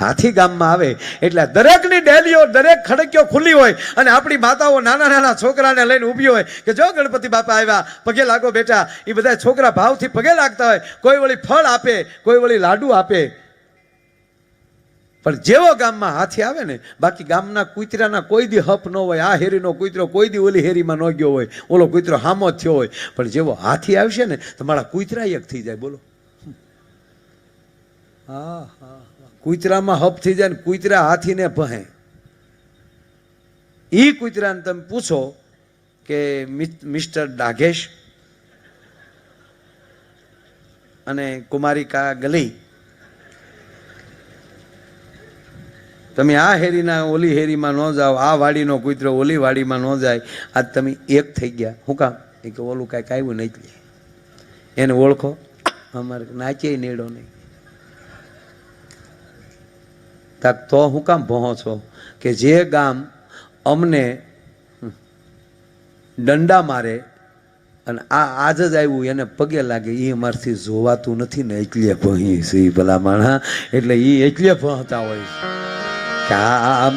હાથી ગામમાં આવે એટલે દરેકની ડેલીઓ દરેક ખડકીઓ ખુલ્લી હોય અને આપણી માતાઓ નાના નાના છોકરાને લઈને ઊભી હોય કે જો ગણપતિ બાપા આવ્યા, પગે લાગો બેટા. એ બધા છોકરા ભાવથી પગે લાગતા હોય. કોઈ વળી ફળ આપે, કોઈ વળી લાડુ આપે. પણ જેવો ગામમાં હાથી આવે ને, બાકી ગામના કૂતરાના કોઈ દી હપ ન હોય. આ હેરીનો કૂતરો કોઈ દી ઓલી હેરીમાં ન ગયો હોય, ઓલો કૂતરો હામો થયો હોય. પણ જેવો હાથી આવશે ને તો મારા કૂતરા એક થઈ જાય. બોલો, હા હા, કૂતરામાં હપ થઈ જાય ને કૂતરા હાથીને ભહે. ઈ કૂતરાને તમે પૂછો કે મિસ્ટર ડાઘેશ અને કુમારિકા ગલી, તમે આ હેરીના ઓલી હેરીમાં ન જાઓ, આ વાડીનો કૂતરો ઓલી વાડીમાં ન જાય. આજ તમે એક થઈ ગયા. શું કામ? એ કે ઓલું કાંઈક આવ્યું નહીં, એને ઓળખો. અમારે નાચે નેડો નહીં. તો હું કામ ભોહો છો કે જે ગામ અમને દંડા મારે અને આ આજ જ આવ્યું એને પગે લાગે, એ અમારથી જોવાતું નથી ને, એટલે ભહી છે ભલા માણા. એટલે એ એટલે ભણતા હોય કે આ